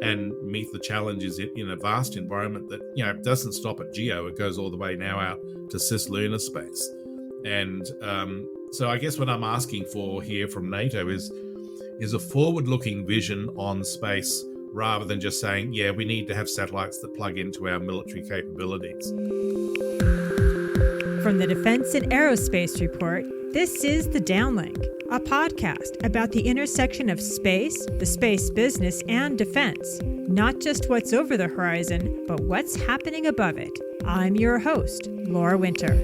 and meet the challenges in a vast environment that, it doesn't stop at geo. It goes all the way now out to cislunar space. And so I guess what I'm asking for here from NATO is a forward-looking vision on space, rather than just saying, we need to have satellites that plug into our military capabilities. From the Defense and Aerospace Report, this is The Downlink, a podcast about the intersection of space, the space business, and defense. Not just what's over the horizon, but what's happening above it. I'm your host, Laura Winter.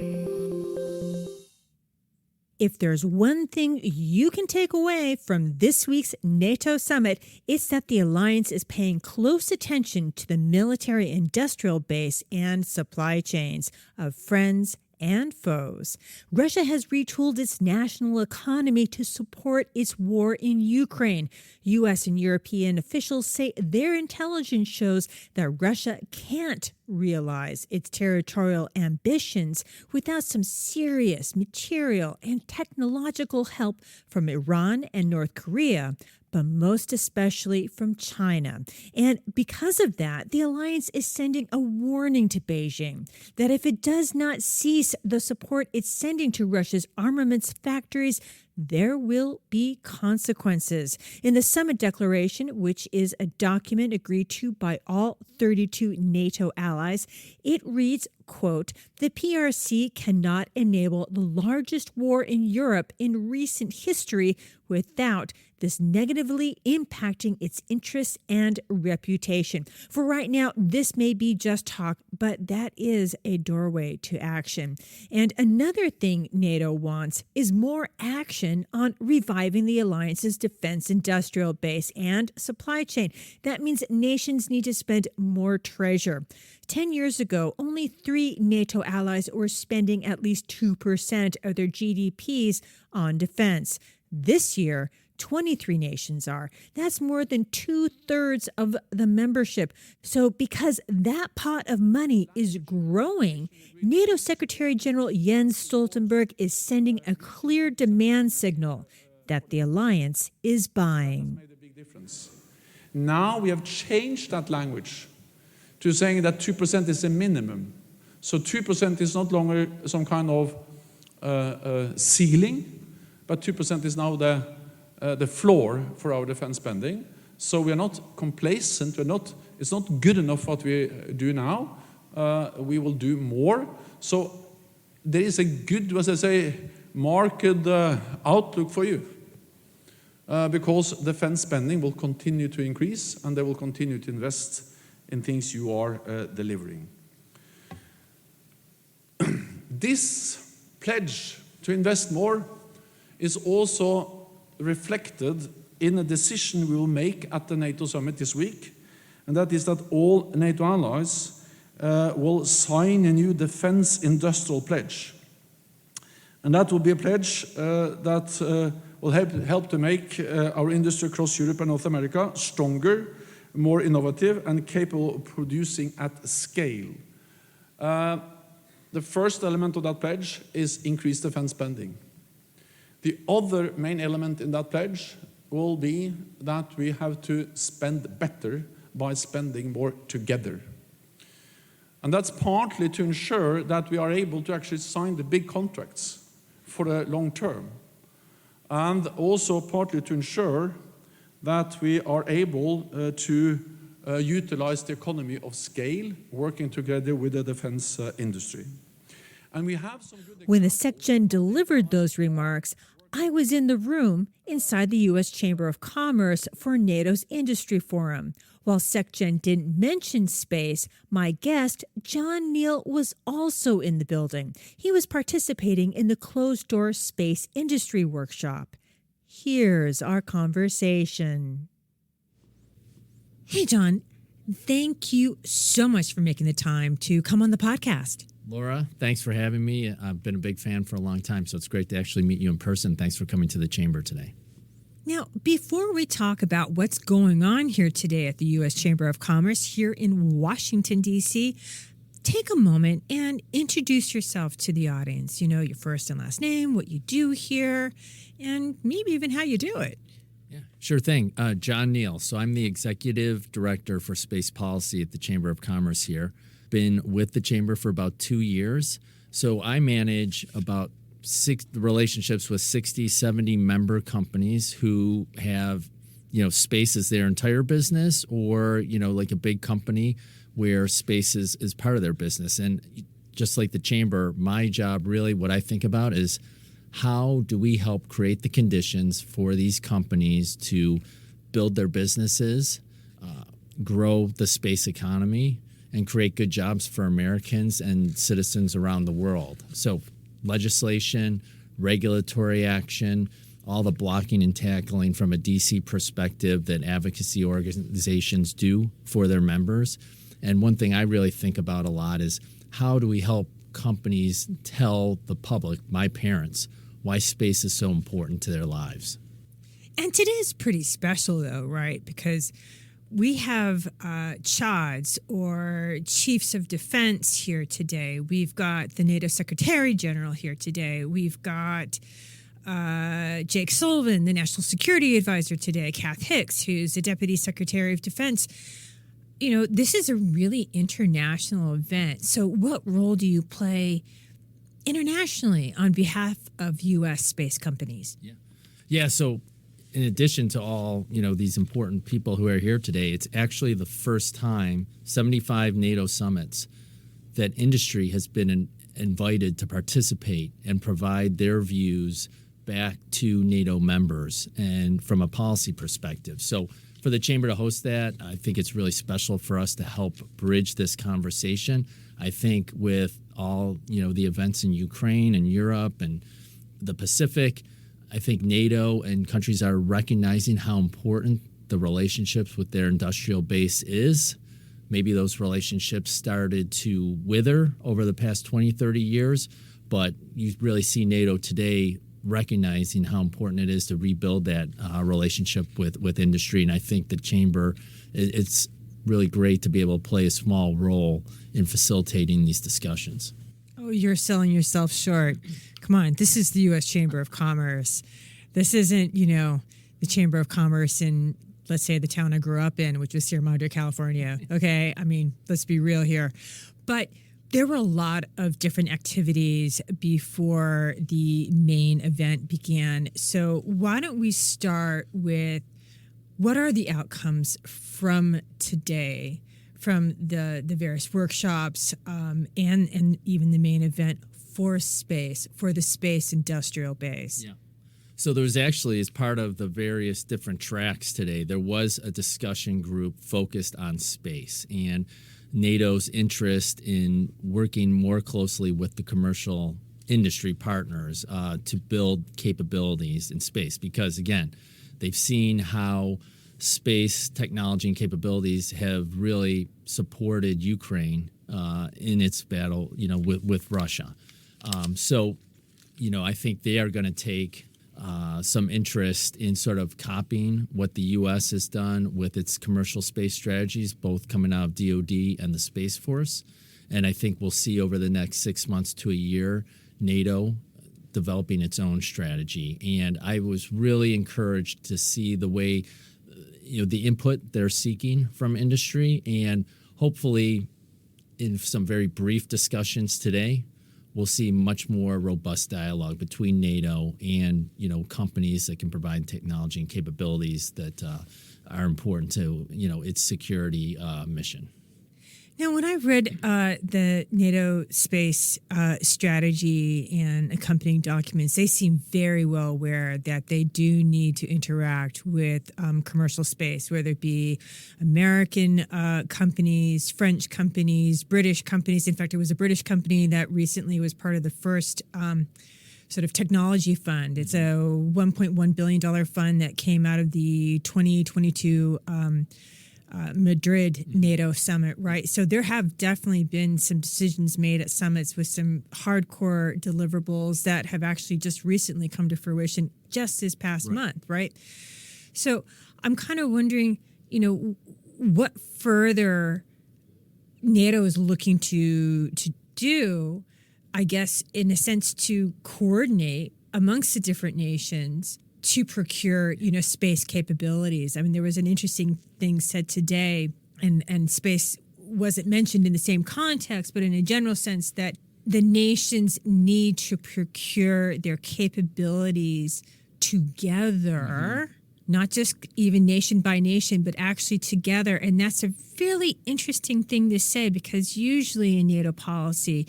If there's one thing you can take away from this week's NATO summit, it's that the alliance is paying close attention to the military-industrial base and supply chains of friends and foes. Russia has retooled its national economy to support its war in Ukraine. U.S. and European officials say their intelligence shows that Russia can't realize its territorial ambitions without some serious material and technological help from Iran and North Korea, but most especially from China. And because of that, the alliance is sending a warning to Beijing that if it does not cease the support it's sending to Russia's armaments factories, there will be consequences. In the summit declaration, which is a document agreed to by all 32 NATO allies, it reads, quote, "The PRC cannot enable the largest war in Europe in recent history without this negatively impacting its interests and reputation." For right now, this may be just talk, but that is a doorway to action. And another thing NATO wants is more action on reviving the alliance's defense industrial base and supply chain. That means nations need to spend more treasure. 10 years ago, only 3 NATO allies were spending at least 2% of their GDPs on defense. This year, 23 nations are. That's more than 2/3 of the membership. So because that pot of money is growing, NATO Secretary General Jens Stoltenberg is sending a clear demand signal that the alliance is buying. Made a big difference. Now we have changed that language to saying that 2% is a minimum. So 2% is not longer some kind of ceiling, but 2% is now the floor for our defense spending. So we are not complacent. It's not good enough what we do now. We will do more. So there is a good, market outlook for you. Because defense spending will continue to increase, and they will continue to invest in things you are delivering. This pledge to invest more is also reflected in a decision we will make at the NATO summit this week, and that is that all NATO allies will sign a new defense industrial pledge. And that will be a pledge that will help to make our industry across Europe and North America stronger, more innovative, and capable of producing at scale. The first element of that pledge is increased defense spending. The other main element in that pledge will be that we have to spend better by spending more together. And that's partly to ensure that we are able to actually sign the big contracts for the long term. And also partly to ensure that we are able to utilize the economy of scale, working together with the defense industry. And we have some good When the SecGen delivered those remarks, I was in the room inside the U.S. Chamber of Commerce for NATO's Industry Forum. While SecGen didn't mention space, my guest, John Neal, was also in the building. He was participating in the closed-door space industry workshop. Here's our conversation. Hey, John, thank you so much for making the time to come on the podcast. Laura, thanks for having me. I've been a big fan for a long time, so it's great to actually meet you in person. Thanks for coming to the chamber today. Now, before we talk about what's going on here today at the U.S. Chamber of Commerce here in Washington, D.C., take a moment and introduce yourself to the audience. You know, your first and last name, what you do here, and maybe even how you do it. Yeah, sure thing. John Neal. So I'm the Executive Director for Space Policy at the Chamber of Commerce here. Been with the Chamber for about 2 years. So I manage about relationships with 60, 70 member companies who have, space as their entire business, or, like a big company where space is part of their business. And just like the Chamber, my job really, what I think about is how do we help create the conditions for these companies to build their businesses, grow the space economy, and create good jobs for Americans and citizens around the world. So legislation, regulatory action, all the blocking and tackling from a DC perspective that advocacy organizations do for their members. And one thing I really think about a lot is how do we help companies tell the public, my parents, why space is so important to their lives. And today is pretty special, though, right? Because we have CHODs, or Chiefs of Defense, here today. We've got the NATO Secretary General here today. We've got Jake Sullivan, the National Security Advisor today, Kath Hicks, who's the Deputy Secretary of Defense. This is a really international event. So what role do you play internationally on behalf of U.S. space companies? Yeah. So in addition to all, these important people who are here today, it's actually the first time 75 NATO summits that industry has been invited to participate and provide their views back to NATO members and from a policy perspective. So for the Chamber to host that, I think it's really special for us to help bridge this conversation. I think with all, the events in Ukraine and Europe and the Pacific, I think NATO and countries are recognizing how important the relationships with their industrial base is. Maybe those relationships started to wither over the past 20, 30 years, but you really see NATO today recognizing how important it is to rebuild that relationship with industry. And I think the Chamber, it's really great to be able to play a small role in facilitating these discussions. Oh, you're selling yourself short. Come on, this is the U.S. Chamber of Commerce. This isn't, the Chamber of Commerce in, let's say, the town I grew up in, which was Sierra Madre, California. Okay, I mean, let's be real here. But there were a lot of different activities before the main event began. So why don't we start with what are the outcomes from today, from the various workshops and even the main event for space, for the space industrial base? Yeah. So there was actually, as part of the various different tracks today, there was a discussion group focused on space and NATO's interest in working more closely with the commercial industry partners to build capabilities in space. Because, again, they've seen how space technology and capabilities have really supported Ukraine in its battle, with Russia. So, I think they are going to take some interest in sort of copying what the U.S. has done with its commercial space strategies, both coming out of DoD and the Space Force. And I think we'll see over the next 6 months to a year, NATO developing its own strategy. And I was really encouraged to see the way, the input they're seeking from industry. And hopefully in some very brief discussions today, we'll see much more robust dialogue between NATO and, companies that can provide technology and capabilities that are important to, its security mission. Now, when I read the NATO space strategy and accompanying documents, they seem very well aware that they do need to interact with commercial space, whether it be American companies, French companies, British companies. In fact, it was a British company that recently was part of the first sort of technology fund. It's a $1.1 billion fund that came out of the 2022 Madrid NATO summit, right? So there have definitely been some decisions made at summits with some hardcore deliverables that have actually just recently come to fruition just this past month, right? So I'm kind of wondering, what further NATO is looking to do, I guess, in a sense, to coordinate amongst the different nations to procure, space capabilities. I mean, there was an interesting thing said today, and space wasn't mentioned in the same context, but in a general sense that the nations need to procure their capabilities together, not just even nation by nation, but actually together. And that's a fairly interesting thing to say, because usually in NATO policy,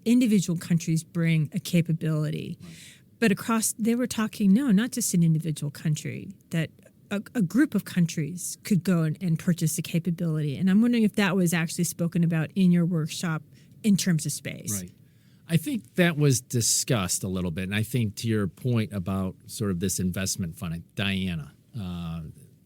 individual countries bring a capability. Right. But they were talking, no, not just an individual country, that a group of countries could go and purchase a capability. And I'm wondering if that was actually spoken about in your workshop in terms of space. Right. I think that was discussed a little bit. And I think to your point about sort of this investment fund, Diana,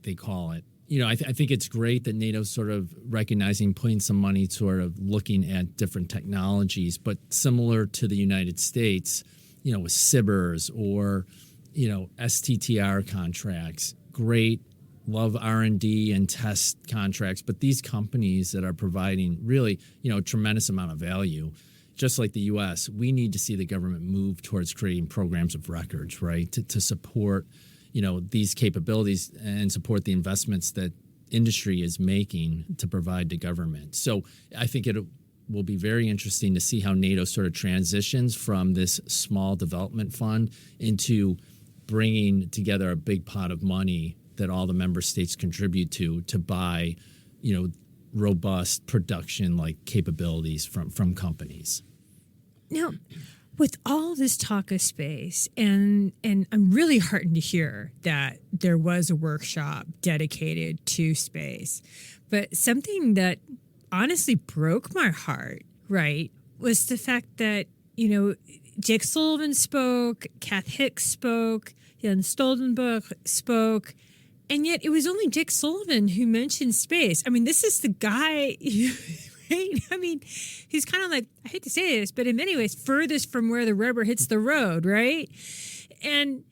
they call it. I think it's great that NATO's sort of recognizing, putting some money sort of looking at different technologies, but similar to the United States, with SBIRs or, STTR contracts, great, love R&D and test contracts, but these companies that are providing really, a tremendous amount of value, just like the U.S., we need to see the government move towards creating programs of records, right, to support, these capabilities and support the investments that industry is making to provide to government. So I think it will be very interesting to see how NATO sort of transitions from this small development fund into bringing together a big pot of money that all the member states contribute to buy, robust production like capabilities from companies. Now, with all this talk of space, and I'm really heartened to hear that there was a workshop dedicated to space, but something that honestly broke my heart, right, was the fact that, Jake Sullivan spoke, Kath Hicks spoke, Jens Stoltenberg spoke, and yet it was only Jake Sullivan who mentioned space. I mean, this is the guy, right? I mean, he's kind of like, I hate to say this, but in many ways, furthest from where the rubber hits the road, right? And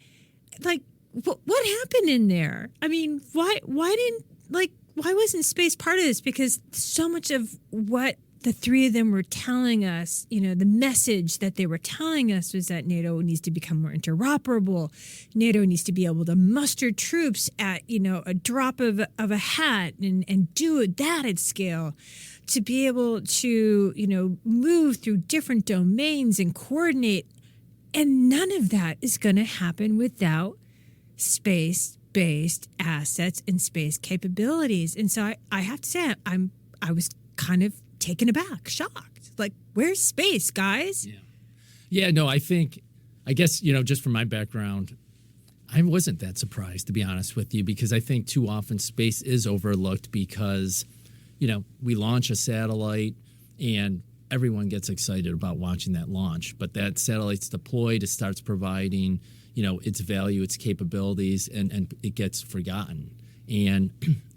like, what happened in there? I mean, why wasn't space part of this? Because so much of what the three of them were telling us, the message that they were telling us was that NATO needs to become more interoperable. NATO needs to be able to muster troops at, a drop of a hat and do that at scale, to be able to, move through different domains and coordinate. And none of that is going to happen without space-based assets and space capabilities. And so I have to say, I was kind of taken aback, shocked. Like, where's space, guys? Yeah, no, I guess, just from my background, I wasn't that surprised, to be honest with you, because I think too often space is overlooked because, we launch a satellite and everyone gets excited about watching that launch. But that satellite's deployed, it starts providing, its value, its capabilities, and it gets forgotten. And,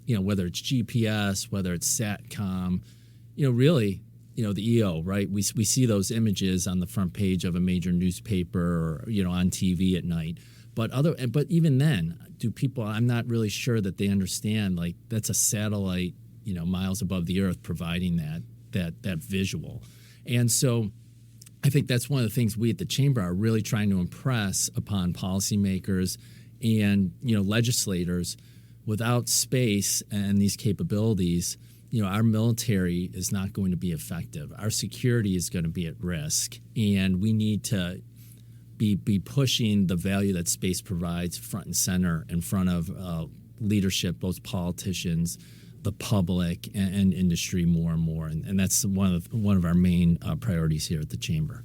whether it's GPS, whether it's SATCOM, really, the EO, right? We see those images on the front page of a major newspaper or, on TV at night. But even then, I'm not really sure that they understand, like, that's a satellite, miles above the earth providing that visual. And so I think that's one of the things we at the Chamber are really trying to impress upon policymakers and, legislators. Without space and these capabilities, our military is not going to be effective. Our security is going to be at risk, and we need to be pushing the value that space provides front and center in front of leadership, both politicians, the public, and industry more and more. And that's one of our main priorities here at the Chamber.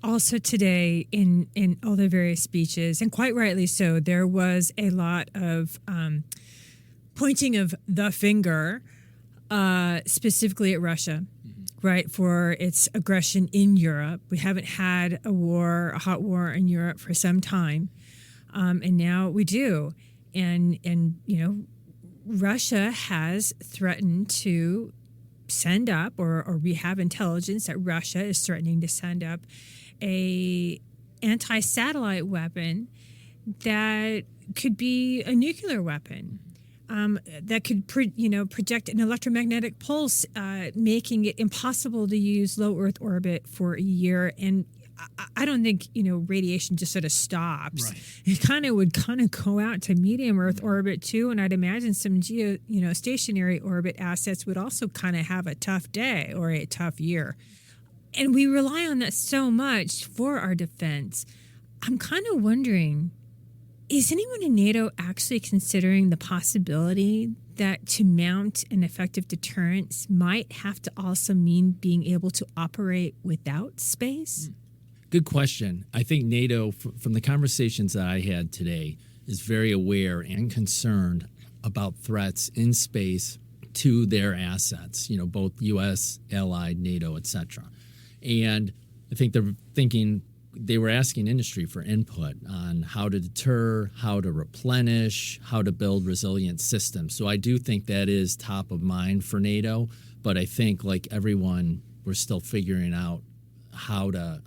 Also today in all the various speeches, and quite rightly so, there was a lot of pointing of the finger specifically at Russia, right, for its aggression in Europe. We haven't had a hot war in Europe for some time, and now we do. And Russia has threatened to send up, or we have intelligence that Russia is threatening to send up a anti-satellite weapon that could be a nuclear weapon. That could, project an electromagnetic pulse, making it impossible to use low Earth orbit for a year. And I don't think, radiation just sort of stops. Right. It kind of would go out to medium Earth orbit too. And I'd imagine some stationary orbit assets would also kind of have a tough day or a tough year. And we rely on that so much for our defense. I'm kind of wondering, is anyone in NATO actually considering the possibility that to mount an effective deterrence might have to also mean being able to operate without space? Good question. I think NATO, from the conversations that I had today, is very aware and concerned about threats in space to their assets, both U.S., allied, NATO, etc. And I think they were asking industry for input on how to deter, how to replenish, how to build resilient systems. So I do think that is top of mind for NATO, but I think like everyone, we're still figuring out how to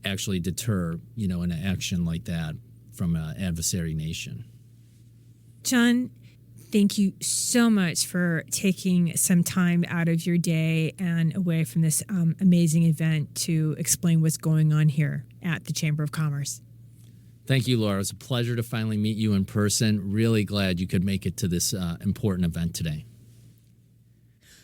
actually deter, an action like that from an adversary nation. John, thank you so much for taking some time out of your day and away from this amazing event to explain what's going on here at the Chamber of Commerce. Thank you, Laura. It was a pleasure to finally meet you in person. Really glad you could make it to this important event today.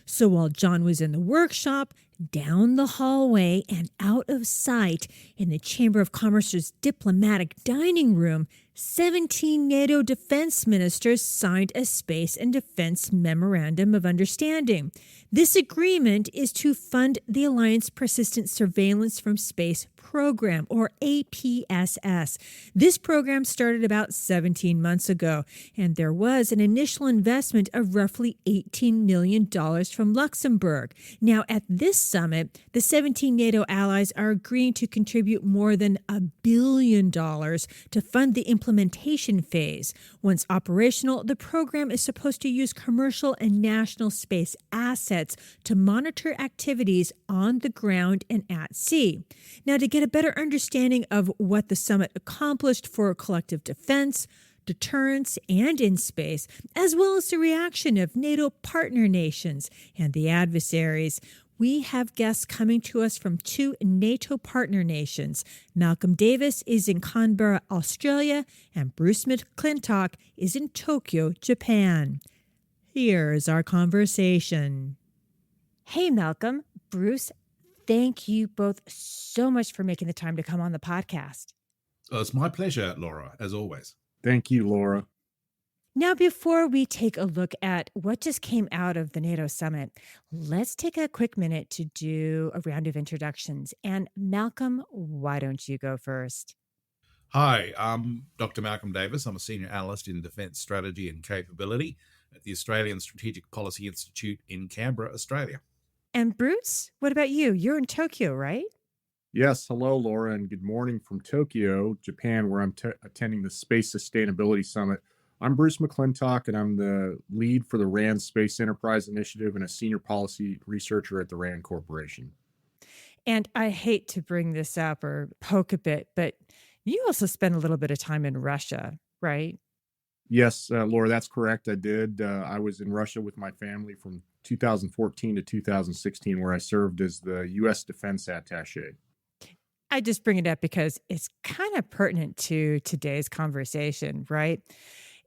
So while John was in the workshop, down the hallway and out of sight in the Chamber of Commerce's diplomatic dining room, 17 NATO defense ministers signed a space and defense memorandum of understanding. This agreement is to fund the Alliance Persistent Surveillance from Space Program, or APSS. This program started about 17 months ago, and there was an initial investment of roughly $18 million from Luxembourg. Now, at this summit, the 17 NATO allies are agreeing to contribute more than $1 billion to fund the implementation phase. Once operational, the program is supposed to use commercial and national space assets to monitor activities on the ground and at sea. Now, to get a better understanding of what the summit accomplished for collective defense, deterrence, and in space, as well as the reaction of NATO partner nations and the adversaries, we have guests coming to us from 2 NATO partner nations. Malcolm Davis is in Canberra, Australia, and Bruce McClintock is in Tokyo, Japan. Here's our conversation. Hey, Malcolm, Bruce, thank you both so much for making the time to come on the podcast. Oh, it's my pleasure, Laura, as always. Thank you, Laura. Now, before we take a look at what just came out of the NATO summit, let's take a quick minute to do a round of introductions. And Malcolm, why don't you go first? Hi, I'm Dr. Malcolm Davis. I'm a Senior Analyst in Defence Strategy and Capability at the Australian Strategic Policy Institute in Canberra, Australia. And Bruce, what about you? You're in Tokyo, right? Yes, hello, Laura, and good morning from Tokyo, Japan, where I'm attending the Space Sustainability Summit. I'm Bruce McClintock, and I'm the lead for the RAND Space Enterprise Initiative and a senior policy researcher at the RAND Corporation. And I hate to bring this up or poke a bit, but you also spent a little bit of time in Russia, right? Yes, Laura, that's correct. I did. I was in Russia with my family from 2014 to 2016, where I served as the U.S. Defense Attaché. I just bring it up because it's kind of pertinent to today's conversation, right?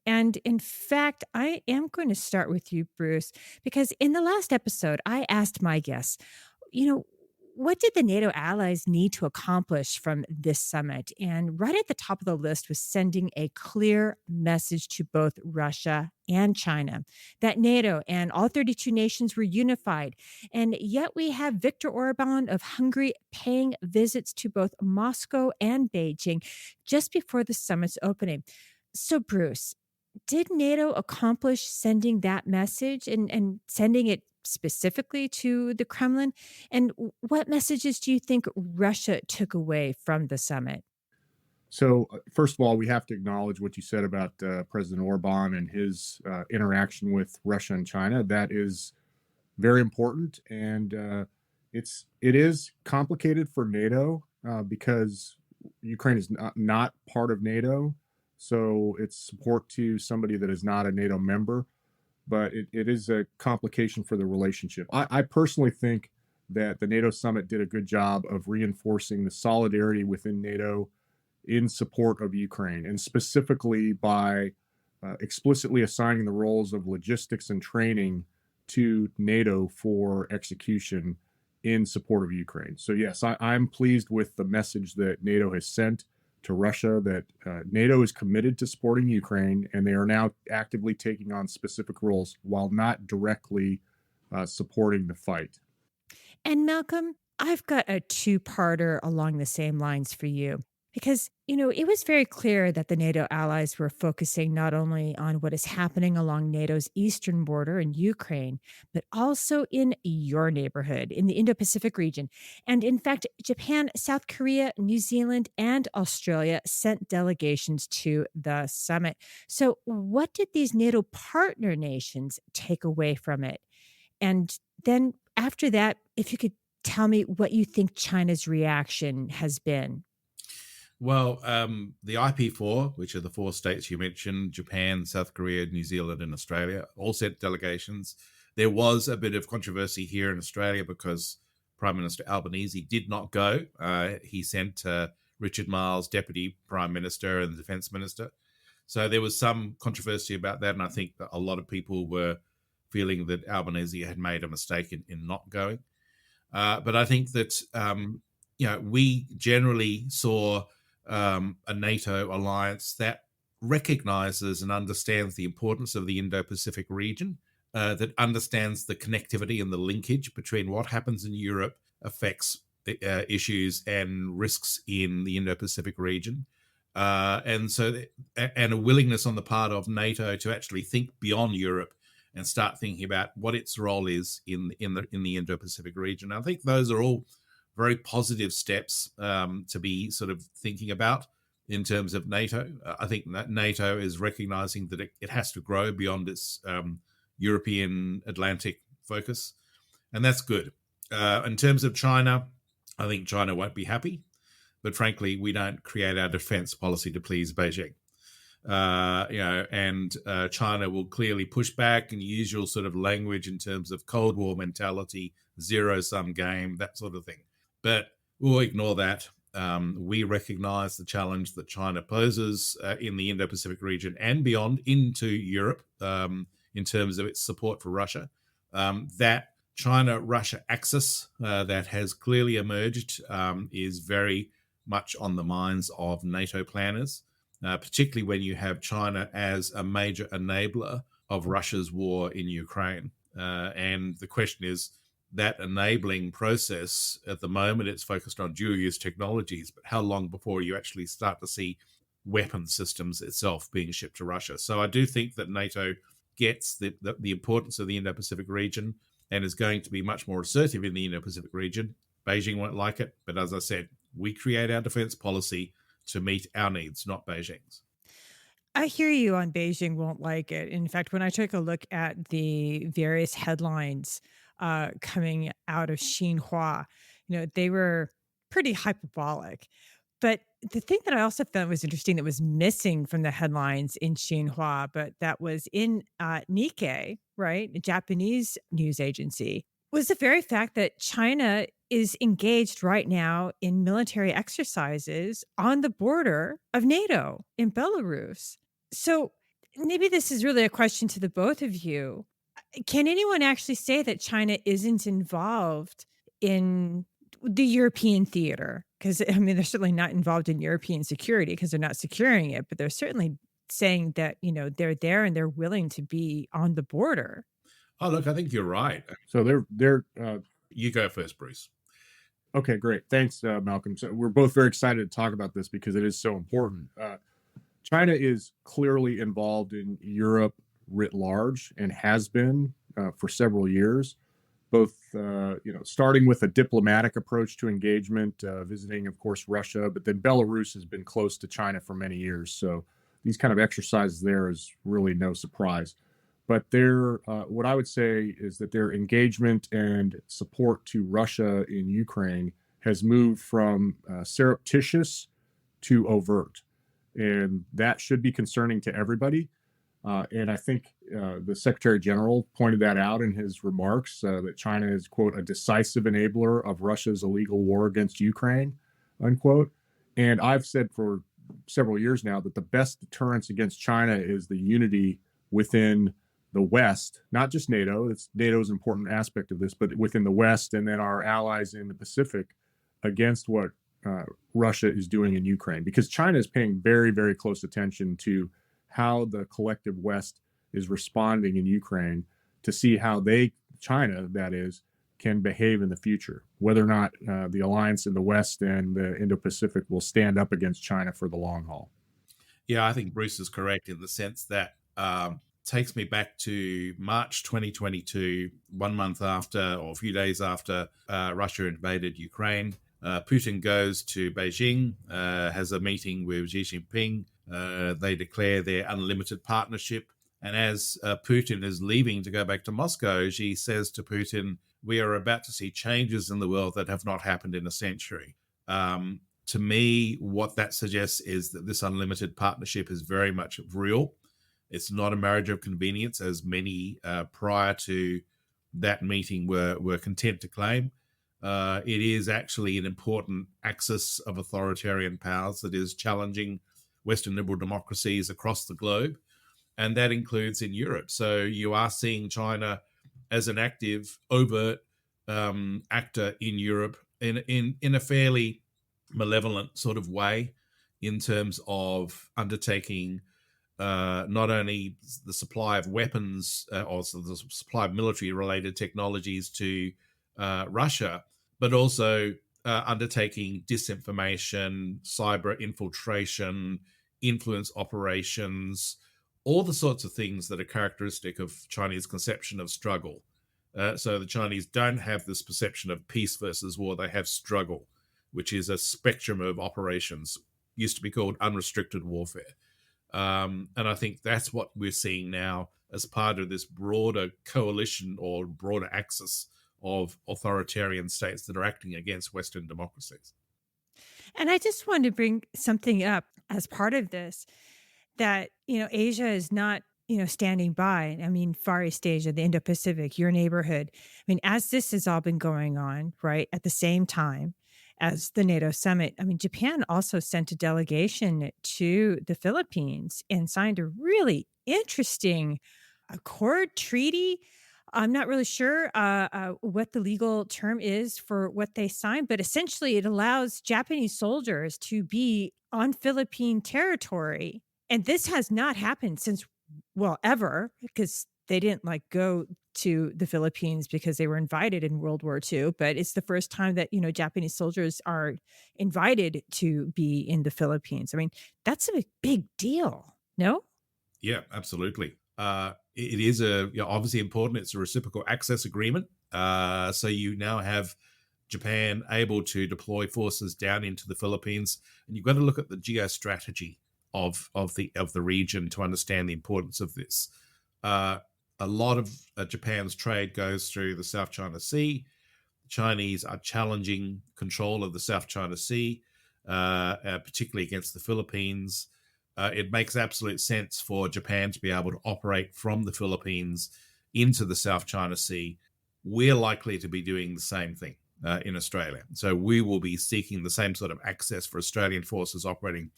And in fact, I am going to start with you, Bruce, because in the last episode, I asked my guests, what did the NATO allies need to accomplish from this summit? And right at the top of the list was sending a clear message to both Russia and China that NATO and all 32 nations were unified. And yet we have Viktor Orban of Hungary paying visits to both Moscow and Beijing just before the summit's opening. So, Bruce, did NATO accomplish sending that message and sending it specifically to the Kremlin? And what messages do you think Russia took away from the summit? So, first of all, we have to acknowledge what you said about President Orban and his interaction with Russia and China. That is very important, and it is complicated for NATO because Ukraine is not part of NATO. So it's support to somebody that is not a NATO member, but it is a complication for the relationship. I personally think that the NATO summit did a good job of reinforcing the solidarity within NATO in support of Ukraine, and specifically by explicitly assigning the roles of logistics and training to NATO for execution in support of Ukraine. So yes, I'm pleased with the message that NATO has sent to Russia, that NATO is committed to supporting Ukraine, and they are now actively taking on specific roles while not directly supporting the fight. And Malcolm, I've got a two-parter along the same lines for you. Because, it was very clear that the NATO allies were focusing not only on what is happening along NATO's eastern border in Ukraine, but also in your neighborhood, in the Indo Pacific region. And in fact, Japan, South Korea, New Zealand, and Australia sent delegations to the summit. So, what did these NATO partner nations take away from it? And then after that, if you could tell me what you think China's reaction has been. Well, the IP4, which are the four states you mentioned, Japan, South Korea, New Zealand, and Australia, all sent delegations. There was a bit of controversy here in Australia because Prime Minister Albanese did not go. He sent Richard Marles, Deputy Prime Minister and the Defence Minister. So there was some controversy about that, and I think that a lot of people were feeling that Albanese had made a mistake in not going. But I think that, we generally saw a NATO alliance that recognizes and understands the importance of the Indo-Pacific region, that understands the connectivity and the linkage between what happens in Europe affects issues and risks in the Indo-Pacific region. And a willingness on the part of NATO to actually think beyond Europe and start thinking about what its role is in the Indo-Pacific region. I think those are all very positive steps to be sort of thinking about in terms of NATO. I think that NATO is recognizing that it has to grow beyond its European Atlantic focus, and that's good. In terms of China, I think China won't be happy, but frankly, we don't create our defense policy to please Beijing. China will clearly push back and usual sort of language in terms of Cold War mentality, zero-sum game, that sort of thing. But we'll ignore that. We recognize the challenge that China poses in the Indo-Pacific region and beyond into Europe in terms of its support for Russia. That China-Russia axis that has clearly emerged is very much on the minds of NATO planners, particularly when you have China as a major enabler of Russia's war in Ukraine. And the question is, that enabling process, at the moment, it's focused on dual-use technologies, but how long before you actually start to see weapon systems itself being shipped to Russia? So I do think that NATO gets the importance of the Indo-Pacific region and is going to be much more assertive in the Indo-Pacific region. Beijing won't like it, but as I said, we create our defense policy to meet our needs, not Beijing's. I hear you on Beijing won't like it. In fact, when I took a look at the various headlines coming out of Xinhua, they were pretty hyperbolic. But the thing that I also found was interesting that was missing from the headlines in Xinhua, but that was in Nikkei, right, a Japanese news agency, was the very fact that China is engaged right now in military exercises on the border of NATO in Belarus. So maybe this is really a question to the both of you. Can anyone actually say that China isn't involved in the European theater? Because, they're certainly not involved in European security because they're not securing it, but they're certainly saying that, they're there and they're willing to be on the border. Oh, look, I think you're right. So they're you go first, Bruce. Okay, great. Thanks, Malcolm. So we're both very excited to talk about this because it is so important. China is clearly involved in Europe writ large and has been for several years, both starting with a diplomatic approach to engagement, visiting, of course, Russia, but then Belarus has been close to China for many years. So these kind of exercises there is really no surprise. But what I would say is that their engagement and support to Russia in Ukraine has moved from surreptitious to overt. And that should be concerning to everybody. And I think the Secretary General pointed that out in his remarks that China is, quote, a decisive enabler of Russia's illegal war against Ukraine, unquote. And I've said for several years now that the best deterrence against China is the unity within the West, not just NATO. NATO is an important aspect of this, but within the West and then our allies in the Pacific against what Russia is doing in Ukraine, because China is paying very, very close attention to how the collective West is responding in Ukraine to see how China, that is, can behave in the future, whether or not the alliance in the West and the Indo-Pacific will stand up against China for the long haul. Yeah, I think Bruce is correct in the sense that takes me back to March 2022, 1 month after, or a few days after Russia invaded Ukraine. Putin goes to Beijing, has a meeting with Xi Jinping. They declare their unlimited partnership. And as Putin is leaving to go back to Moscow, Xi says to Putin, we are about to see changes in the world that have not happened in a century. To me, what that suggests is that this unlimited partnership is very much real. It's not a marriage of convenience, as many prior to that meeting were content to claim. It is actually an important axis of authoritarian powers that is challenging Western liberal democracies across the globe, and that includes in Europe. So you are seeing China as an active, overt actor in Europe in a fairly malevolent sort of way in terms of undertaking not only the supply of weapons or the supply of military-related technologies to Russia, but also undertaking disinformation, cyber infiltration, influence operations, all the sorts of things that are characteristic of Chinese conception of struggle. So the Chinese don't have this perception of peace versus war. They have struggle, which is a spectrum of operations, used to be called unrestricted warfare. And I think that's what we're seeing now as part of this broader coalition or broader axis of authoritarian states that are acting against Western democracies. And I just wanted to bring something up as part of this, that, Asia is not, standing by. I mean, Far East Asia, the Indo-Pacific, your neighborhood. I mean, as this has all been going on, right, at the same time as the NATO summit, I mean, Japan also sent a delegation to the Philippines and signed a really interesting accord treaty. I'm not really sure what the legal term is for what they signed, but essentially it allows Japanese soldiers to be on Philippine territory. And this has not happened since, ever, because they didn't go to the Philippines because they were invited in World War II. But it's the first time that, Japanese soldiers are invited to be in the Philippines. I mean, that's a big deal, no? Yeah, absolutely. It is obviously important. It's a reciprocal access agreement. So you now have Japan able to deploy forces down into the Philippines, and you've got to look at the geostrategy of the region to understand the importance of this. A lot of Japan's trade goes through the South China Sea. The Chinese are challenging control of the South China Sea, particularly against the Philippines. It makes absolute sense for Japan to be able to operate from the Philippines into the South China Sea. We're likely to be doing the same thing in Australia. So we will be seeking the same sort of access for Australian forces operating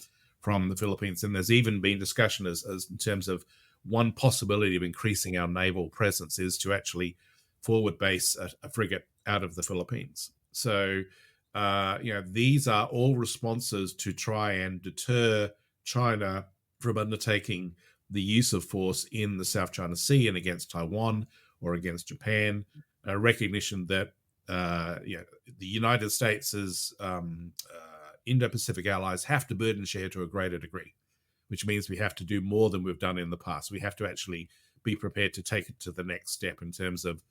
from the Philippines. And there's even been discussion as in terms of one possibility of increasing our naval presence is to actually forward base a frigate out of the Philippines. So, these are all responses to try and deter China from undertaking the use of force in the South China Sea and against Taiwan or against Japan. A recognition that the United States' Indo-Pacific allies have to burden share to a greater degree, which means we have to do more than we've done in the past. We have to actually be prepared to take it to the next step in terms of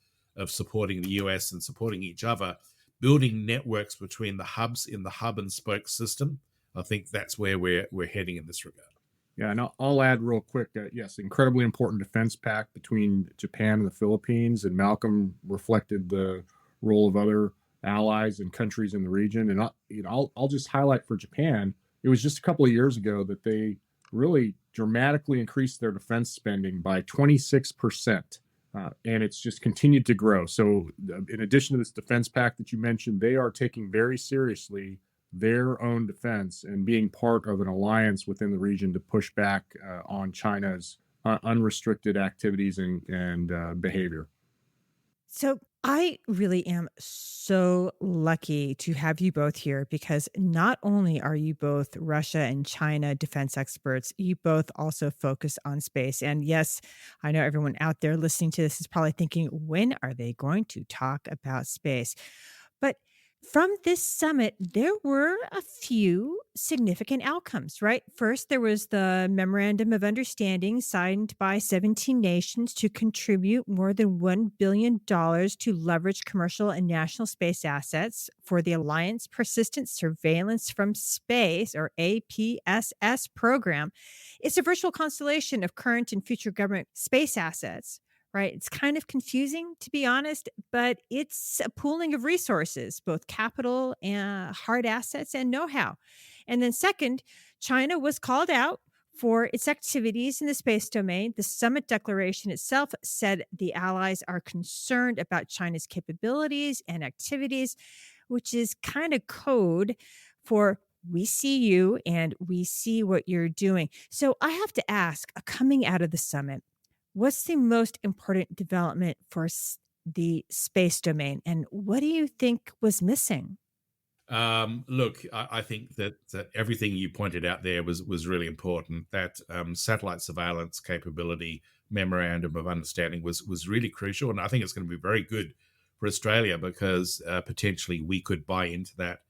supporting the US and supporting each other, building networks between the hubs in the hub and spoke system. I think that's where we're heading in this regard. Yeah, and I'll add real quick, yes, incredibly important defense pact between Japan and the Philippines, and Malcolm reflected the role of other allies and countries in the region. And I'll just highlight for Japan, it was just a couple of years ago that they really dramatically increased their defense spending by 26%. And it's just continued to grow. So, in addition to this defense pact that you mentioned, they are taking very seriously their own defense and being part of an alliance within the region to push back on China's unrestricted activities and behavior. So I really am so lucky to have you both here because not only are you both Russia and China defense experts, you both also focus on space. And yes, I know everyone out there listening to this is probably thinking, when are they going to talk about space? But from this summit, there were a few significant outcomes, right? First, there was the Memorandum of Understanding signed by 17 nations to contribute more than $1 billion to leverage commercial and national space assets for the Alliance Persistent Surveillance from Space, or APSS program. It's a virtual constellation of current and future government space assets. Right. It's kind of confusing, to be honest, but it's a pooling of resources, both capital and hard assets and know how. And then, second, China was called out for its activities in the space domain. The summit declaration itself said the allies are concerned about China's capabilities and activities, which is kind of code for we see you and we see what you're doing. So I have to ask, coming out of the summit, what's the most important development for the space domain, and what do you think was missing? Look, I think that everything you pointed out there was really important. That satellite surveillance capability memorandum of understanding was really crucial, and I think it's going to be very good for Australia because potentially we could buy into that,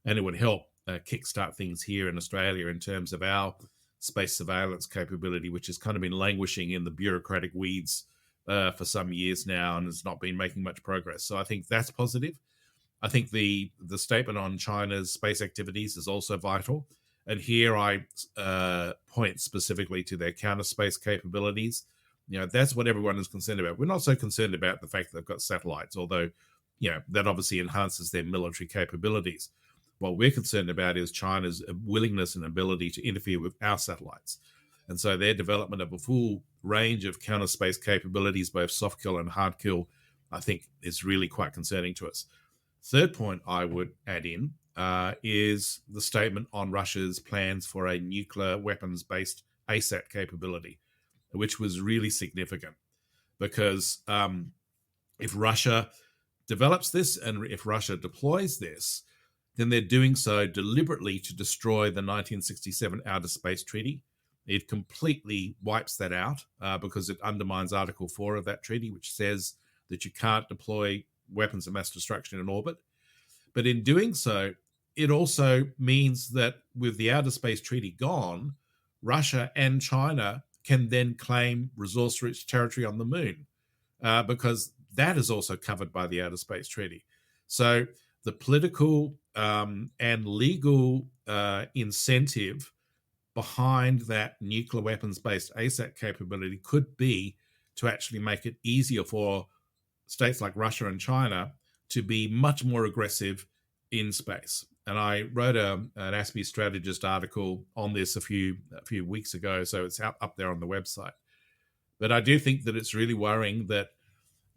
and it would help kickstart things here in Australia in terms of our space surveillance capability, which has kind of been languishing in the bureaucratic weeds for some years now and has not been making much progress. So I think that's positive. I think the statement on China's space activities is also vital. And here I point specifically to their counter space capabilities. That's what everyone is concerned about. We're not so concerned about the fact that they've got satellites, although, that obviously enhances their military capabilities. What we're concerned about is China's willingness and ability to interfere with our satellites. And so their development of a full range of counter space capabilities, both soft kill and hard kill, I think is really quite concerning to us. Third point I would add in is the statement on Russia's plans for a nuclear weapons-based ASAT capability, which was really significant because if Russia develops this and if Russia deploys this, then they're doing so deliberately to destroy the 1967 Outer Space Treaty. It completely wipes that out because it undermines Article 4 of that treaty, which says that you can't deploy weapons of mass destruction in orbit. But in doing so, it also means that with the Outer Space Treaty gone, Russia and China can then claim resource-rich territory on the moon because that is also covered by the Outer Space Treaty. So the political and legal incentive behind that nuclear weapons-based ASAT capability could be to actually make it easier for states like Russia and China to be much more aggressive in space. And I wrote an Ask Me Strategist article on this a few weeks ago, so it's up there on the website. But I do think that it's really worrying that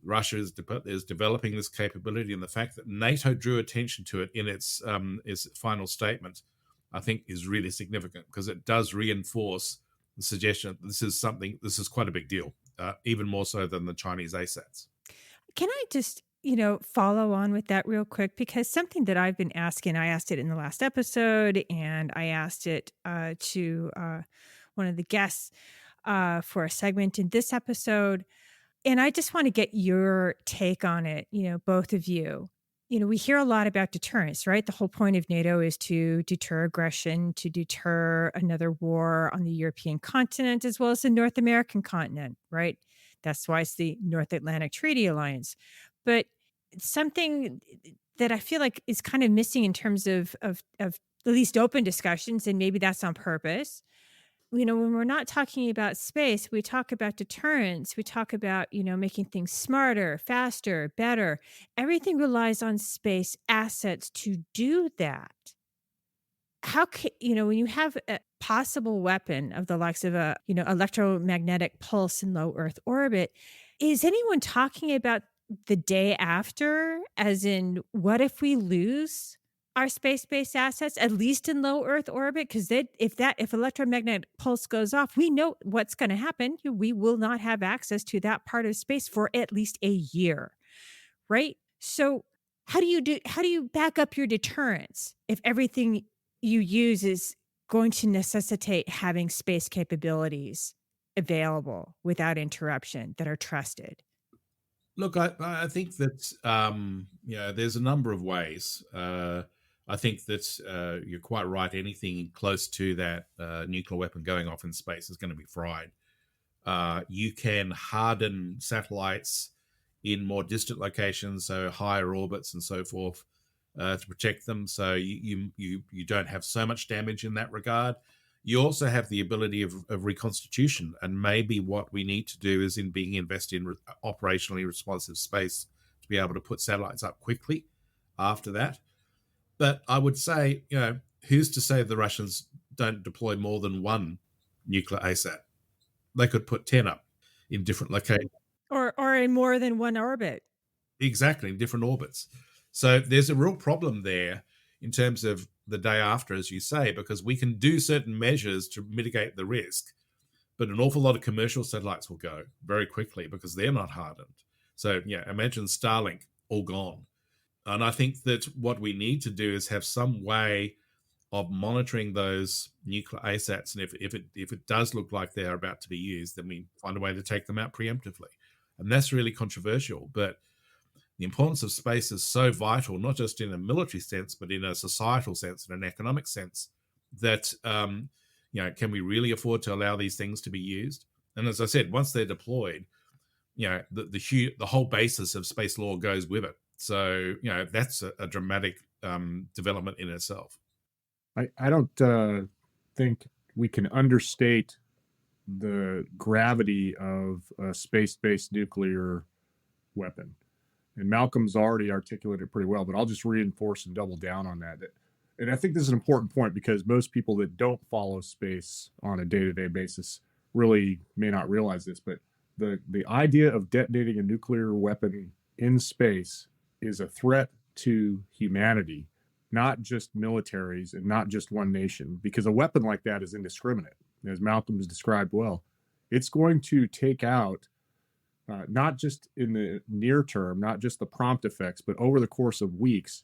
Russia is developing this capability, and the fact that NATO drew attention to it in its final statement, I think, is really significant because it does reinforce the suggestion that this is quite a big deal, even more so than the Chinese ASATs. Can I just, follow on with that real quick? Because something that I've been asking, I asked it in the last episode, and I asked it to one of the guests for a segment in this episode. And I just want to get your take on it, both of you. We hear a lot about deterrence, right? The whole point of NATO is to deter aggression, to deter another war on the European continent as well as the North American continent, right? That's why it's the North Atlantic Treaty Alliance. But something that I feel like is kind of missing in terms of at least open discussions, and maybe that's on purpose. When we're not talking about space, we talk about deterrence. We talk about, making things smarter, faster, better. Everything relies on space assets to do that. How can, when you have possible weapon of the likes of a, electromagnetic pulse in low Earth orbit, is anyone talking about the day after? As in, what if we lose our space-based assets, at least in low Earth orbit? Because if electromagnetic pulse goes off, we know what's going to happen. We will not have access to that part of space for at least a year, right? So how do you back up your deterrence if everything you use is going to necessitate having space capabilities available without interruption that are trusted? Look, I think that there's a number of ways. I think that you're quite right. Anything close to that nuclear weapon going off in space is going to be fried. You can harden satellites in more distant locations, so higher orbits and so forth, to protect them. So you don't have so much damage in that regard. You also have the ability of reconstitution, and maybe what we need to do is invest in operationally responsive space to be able to put satellites up quickly after that. But I would say, who's to say the Russians don't deploy more than one nuclear ASAT? They could put 10 up in different locations. Or in more than one orbit. Exactly, in different orbits. So there's a real problem there in terms of the day after, as you say, because we can do certain measures to mitigate the risk, but an awful lot of commercial satellites will go very quickly because they're not hardened. So imagine Starlink all gone. And I think that what we need to do is have some way of monitoring those nuclear ASATs, and if it does look like they're about to be used, then we find a way to take them out preemptively. And that's really controversial, but the importance of space is so vital, not just in a military sense, but in a societal sense, in an economic sense, that can we really afford to allow these things to be used? And as I said, once they're deployed, the whole basis of space law goes with it. So that's a dramatic development in itself. I don't think we can understate the gravity of a space-based nuclear weapon. And Malcolm's already articulated it pretty well, but I'll just reinforce and double down on that. And I think this is an important point because most people that don't follow space on a day-to-day basis really may not realize this, but the idea of detonating a nuclear weapon in space is a threat to humanity, not just militaries and not just one nation, because a weapon like that is indiscriminate. As Malcolm has described well, it's going to take out not just in the near term, not just the prompt effects, but over the course of weeks,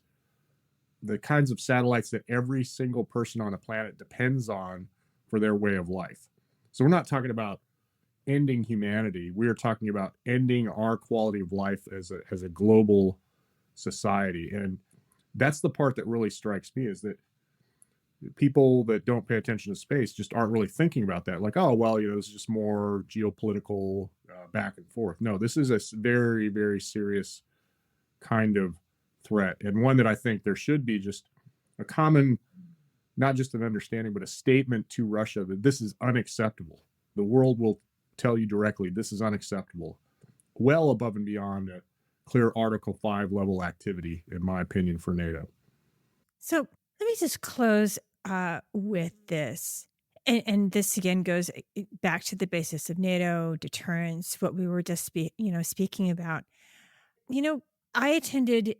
the kinds of satellites that every single person on the planet depends on for their way of life. So we're not talking about ending humanity. We are talking about ending our quality of life as a global society. And that's the part that really strikes me, is that people that don't pay attention to space just aren't really thinking about that. Like, oh, well, this is just more geopolitical back and forth. No, this is a very, very serious kind of threat, and one that I think there should be just a common, not just an understanding, but a statement to Russia that this is unacceptable. The world will tell you directly, this is unacceptable, well above and beyond a clear Article 5 level activity, in my opinion, for NATO. So let me just close with this. And this again goes back to the basis of NATO, deterrence, what we were just speaking about. I attended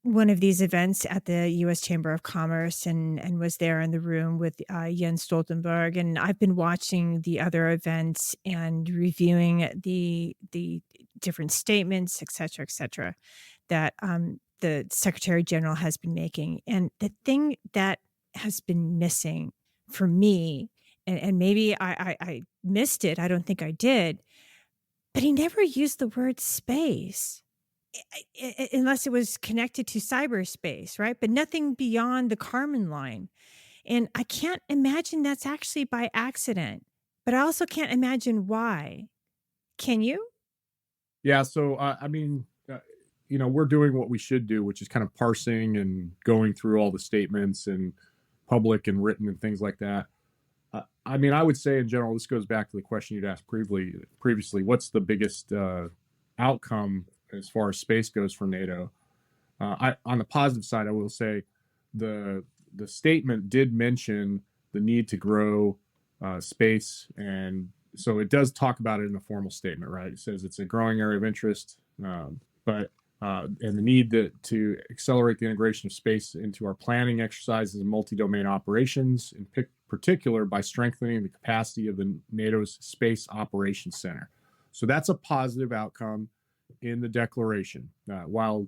one of these events at the U.S. Chamber of Commerce and was there in the room with Jens Stoltenberg. And I've been watching the other events and reviewing the different statements, et cetera, that the Secretary General has been making. And the thing that has been missing for me, and maybe I missed it, I don't think I did, but he never used the word space. Unless it was connected to cyberspace, right? But nothing beyond the Kármán line. And I can't imagine that's actually by accident, but I also can't imagine why. Can you? Yeah. So, we're doing what we should do, which is kind of parsing and going through all the statements and public and written and things like that. I would say in general, this goes back to the question you'd asked previously, what's the biggest outcome as far as space goes for NATO? On the positive side, I will say the statement did mention the need to grow space. And so it does talk about it in the formal statement, right? It says it's a growing area of interest, and the need to accelerate the integration of space into our planning exercises and multi-domain operations, in particular by strengthening the capacity of the NATO's Space Operations Center. So that's a positive outcome in the declaration. While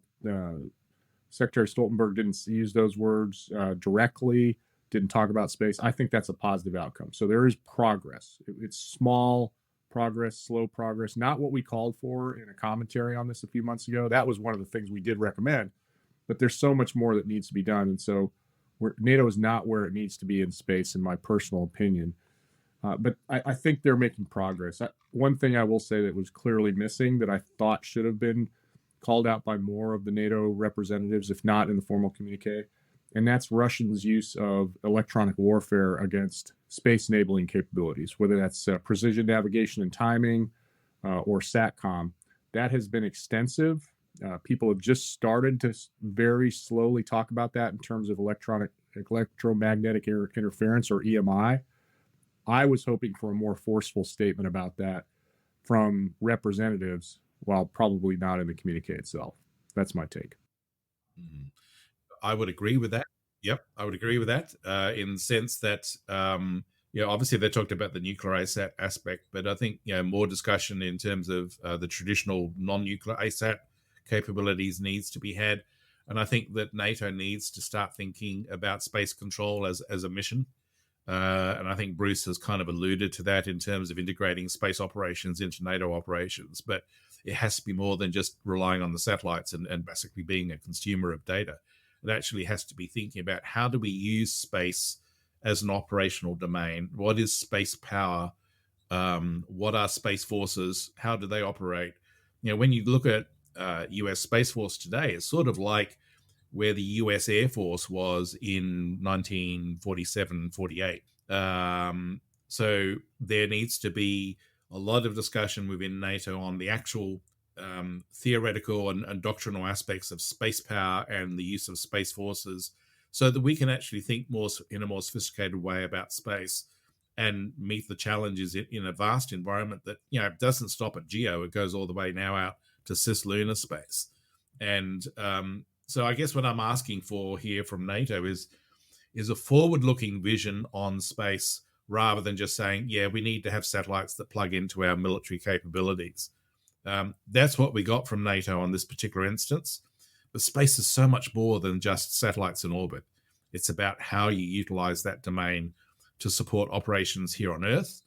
Secretary Stoltenberg didn't use those words directly, didn't talk about space, I think that's a positive outcome. So there is progress. It's small progress, slow progress, not what we called for in a commentary on this a few months ago. That was one of the things we did recommend, but there's so much more that needs to be done. And so NATO is not where it needs to be in space, in my personal opinion. But I think they're making progress. One thing I will say that was clearly missing that I thought should have been called out by more of the NATO representatives, if not in the formal communique, and that's Russia's use of electronic warfare against space-enabling capabilities, whether that's precision navigation and timing or SATCOM. That has been extensive. People have just started to very slowly talk about that in terms of electromagnetic interference, or EMI. I was hoping for a more forceful statement about that from representatives, while probably not in the communique itself. That's my take. I would agree with that. Yep, I would agree with that in the sense that, obviously they talked about the nuclear ASAT aspect, but I think, more discussion in terms of the traditional non-nuclear ASAT capabilities needs to be had. And I think that NATO needs to start thinking about space control as a mission. And I think Bruce has kind of alluded to that in terms of integrating space operations into NATO operations. But it has to be more than just relying on the satellites and basically being a consumer of data. It actually has to be thinking about how do we use space as an operational domain? What is space power? What are space forces? How do they operate? When you look at US Space Force today, it's sort of like where the US Air Force was in 1947, 48. So there needs to be a lot of discussion within NATO on the actual theoretical and doctrinal aspects of space power and the use of space forces, so that we can actually think in a more sophisticated way about space and meet the challenges in a vast environment that doesn't stop at geo. It goes all the way now out to cislunar space. And so I guess what I'm asking for here from NATO is a forward-looking vision on space, rather than just saying, we need to have satellites that plug into our military capabilities. That's what we got from NATO on this particular instance. But space is so much more than just satellites in orbit. It's about how you utilize that domain to support operations here on Earth,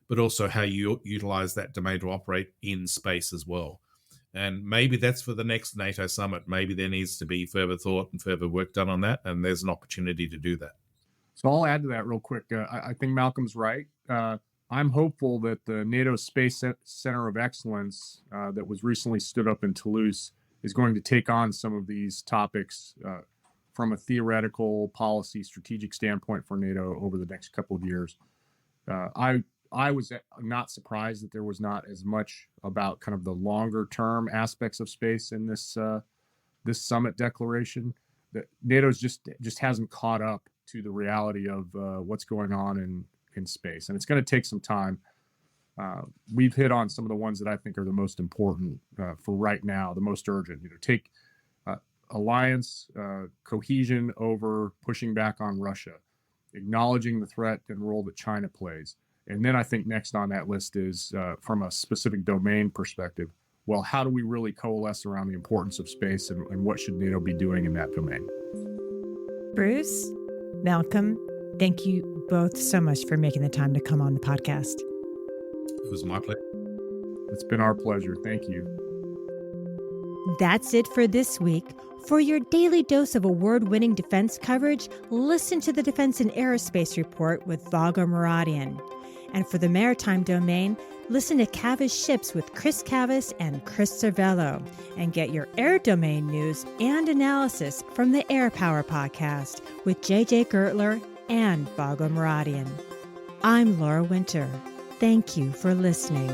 but also how you utilize that domain to operate in space as well. And maybe that's for the next NATO summit. Maybe there needs to be further thought and further work done on that, and there's an opportunity to do that. So I'll add to that real quick. I think Malcolm's right. I'm hopeful that the NATO Space Center of Excellence that was recently stood up in Toulouse is going to take on some of these topics from a theoretical, policy, strategic standpoint for NATO over the next couple of years. I was not surprised that there was not as much about kind of the longer term aspects of space in this summit declaration. That NATO's just hasn't caught up to the reality of what's going on in space, and it's going to take some time. We've hit on some of the ones that I think are the most important for right now, the most urgent. Take alliance cohesion over pushing back on Russia, acknowledging the threat and role that China plays. And then I think next on that list is, from a specific domain perspective, well, how do we really coalesce around the importance of space, and what should NATO be doing in that domain? Bruce, Malcolm, thank you both so much for making the time to come on the podcast. It was my pleasure. It's been our pleasure. Thank you. That's it for this week. For your daily dose of award-winning defense coverage, listen to the Defense and Aerospace Report with Vago Muradian. And for the maritime domain, listen to Cavis Ships with Chris Cavis and Chris Cervello, and get your air domain news and analysis from the Air Power Podcast with JJ Gertler and Vago Muradian. I'm Laura Winter. Thank you for listening.